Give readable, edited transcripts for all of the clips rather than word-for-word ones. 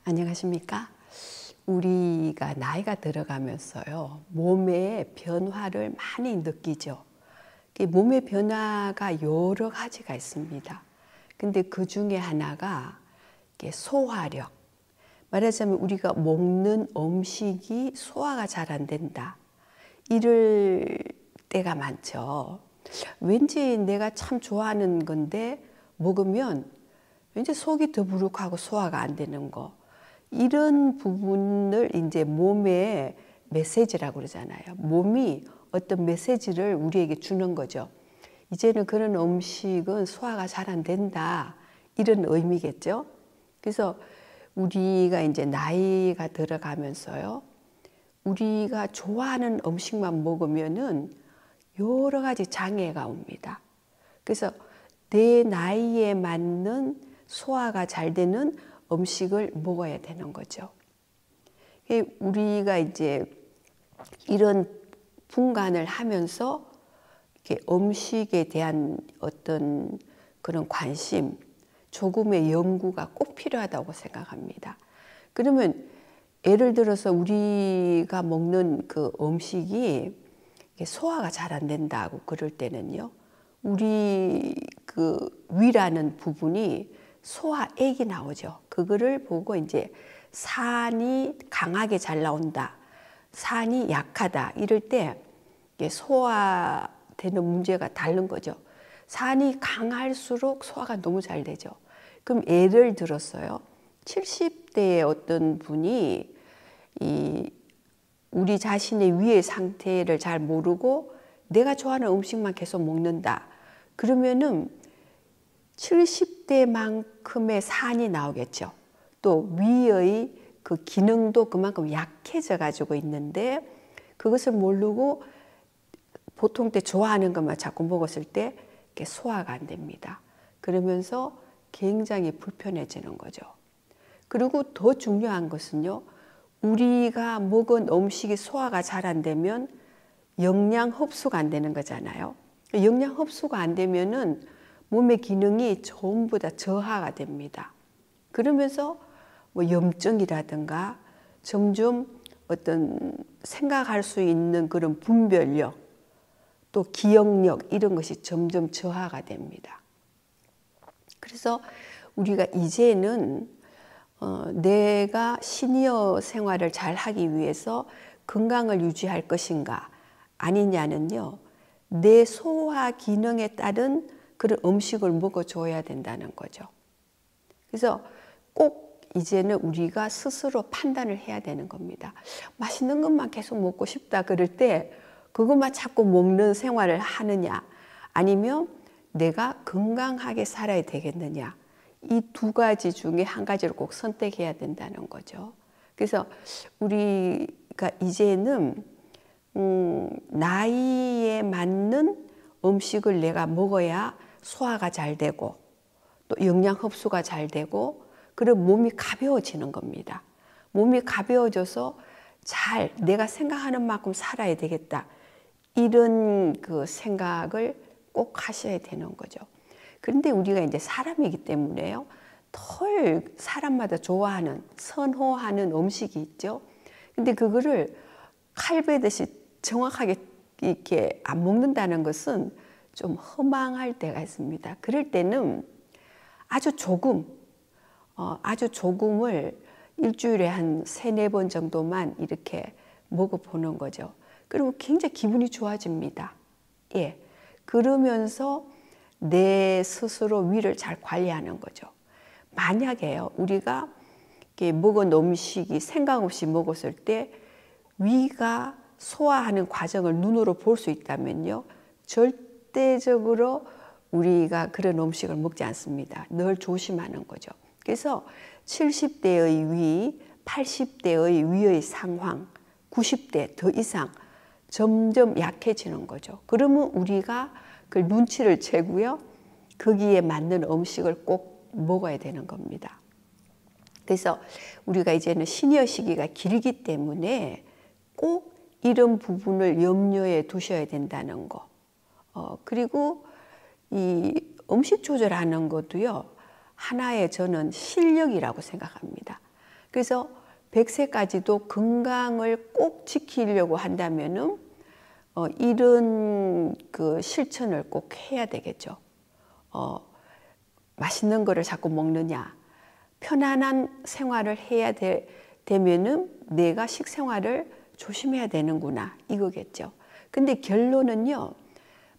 안녕하십니까? 우리가 나이가 들어가면서요, 몸의 변화를 많이 느끼죠. 몸의 변화가 여러 가지가 있습니다. 근데 그 중에 하나가 소화력. 말하자면 우리가 먹는 음식이 소화가 잘 안 된다. 이럴 때가 많죠. 왠지 내가 참 좋아하는 건데 먹으면 왠지 속이 더부룩하고 소화가 안 되는 거. 이런 부분을 이제 몸의 메시지라고 그러잖아요. 몸이 어떤 메시지를 우리에게 주는 거죠. 이제는 그런 음식은 소화가 잘 안 된다. 이런 의미겠죠. 그래서 우리가 이제 나이가 들어가면서요, 우리가 좋아하는 음식만 먹으면은 여러 가지 장애가 옵니다. 그래서 내 나이에 맞는 소화가 잘 되는 음식을 먹어야 되는 거죠. 우리가 이제 이런 분간을 하면서 음식에 대한 어떤 그런 관심, 조금의 연구가 꼭 필요하다고 생각합니다. 그러면 예를 들어서 우리가 먹는 그 음식이 소화가 잘 안 된다고 그럴 때는요, 우리 그 위라는 부분이 소화액이 나오죠. 그거를 보고 이제 산이 강하게 잘 나온다, 산이 약하다 이럴 때 소화되는 문제가 다른 거죠. 산이 강할수록 소화가 너무 잘 되죠. 그럼 예를 들었어요. 70대의 어떤 분이 우리 자신의 위의 상태를 잘 모르고 내가 좋아하는 음식만 계속 먹는다. 그러면은 70대만큼의 산이 나오겠죠. 또 위의 그 기능도 그만큼 약해져 가지고 있는데 그것을 모르고 보통 때 좋아하는 것만 자꾸 먹었을 때 소화가 안 됩니다. 그러면서 굉장히 불편해지는 거죠. 그리고 더 중요한 것은요, 우리가 먹은 음식이 소화가 잘 안 되면 영양 흡수가 안 되는 거잖아요. 영양 흡수가 안 되면은 몸의 기능이 전부 다 저하가 됩니다. 그러면서 뭐 염증이라든가 점점 어떤 생각할 수 있는 그런 분별력, 또 기억력 이런 것이 점점 저하가 됩니다. 그래서 우리가 이제는 내가 시니어 생활을 잘 하기 위해서 건강을 유지할 것인가 아니냐는요, 내 소화 기능에 따른 그런 음식을 먹어줘야 된다는 거죠. 그래서 꼭 이제는 우리가 스스로 판단을 해야 되는 겁니다. 맛있는 것만 계속 먹고 싶다 그럴 때 그것만 자꾸 먹는 생활을 하느냐, 아니면 내가 건강하게 살아야 되겠느냐, 이 두 가지 중에 한 가지를 꼭 선택해야 된다는 거죠. 그래서 우리가 이제는 나이에 맞는 음식을 내가 먹어야 소화가 잘 되고 또 영양 흡수가 잘 되고 그리고 몸이 가벼워지는 겁니다. 몸이 가벼워져서 잘 내가 생각하는 만큼 살아야 되겠다, 이런 그 생각을 꼭 하셔야 되는 거죠. 그런데 우리가 이제 사람이기 때문에요, 덜 사람마다 좋아하는, 선호하는 음식이 있죠. 근데 그거를 칼베듯이 정확하게 이렇게 안 먹는다는 것은 좀 허망할 때가 있습니다. 그럴 때는 아주 조금을 일주일에 한 3-4번 정도만 이렇게 먹어보는 거죠. 그러면 굉장히 기분이 좋아집니다. 예. 그러면서 내 스스로 위를 잘 관리하는 거죠. 만약에요, 우리가 먹은 음식이 생각 없이 먹었을 때 위가 소화하는 과정을 눈으로 볼 수 있다면요, 절대적으로 우리가 그런 음식을 먹지 않습니다. 늘 조심하는 거죠. 그래서 70대의 위, 80대의 위의 상황, 90대 더 이상 점점 약해지는 거죠. 그러면 우리가 그 눈치를 채고요, 거기에 맞는 음식을 꼭 먹어야 되는 겁니다. 그래서 우리가 이제는 시니어 시기가 길기 때문에 꼭 이런 부분을 염려해 두셔야 된다는 거. 그리고 이 음식 조절하는 것도요, 하나의 저는 실력이라고 생각합니다. 그래서 100세까지도 건강을 꼭 지키려고 한다면은 이런 그 실천을 꼭 해야 되겠죠. 맛있는 거를 자꾸 먹느냐, 편안한 생활을 해야 되면은 내가 식생활을 조심해야 되는구나, 이거겠죠. 근데 결론은요,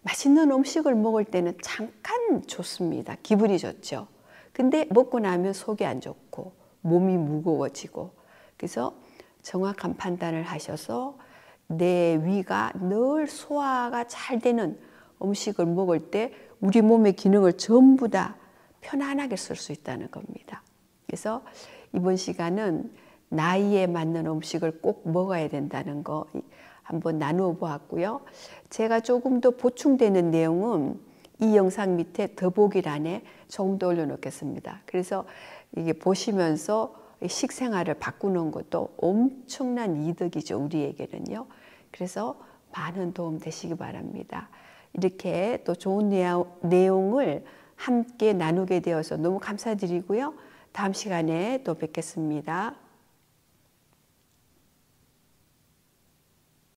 맛있는 음식을 먹을 때는 잠깐 좋습니다. 기분이 좋죠. 근데 먹고 나면 속이 안 좋고 몸이 무거워지고, 그래서 정확한 판단을 하셔서 내 위가 늘 소화가 잘 되는 음식을 먹을 때 우리 몸의 기능을 전부 다 편안하게 쓸 수 있다는 겁니다. 그래서 이번 시간은 나이에 맞는 음식을 꼭 먹어야 된다는 거 한번 나누어 보았고요. 제가 조금 더 보충되는 내용은 이 영상 밑에 더보기란에 조금 더 올려놓겠습니다. 그래서 이게 보시면서 식생활을 바꾸는 것도 엄청난 이득이죠, 우리에게는요. 그래서 많은 도움 되시기 바랍니다. 이렇게 또 좋은 내용을 함께 나누게 되어서 너무 감사드리고요. 다음 시간에 또 뵙겠습니다.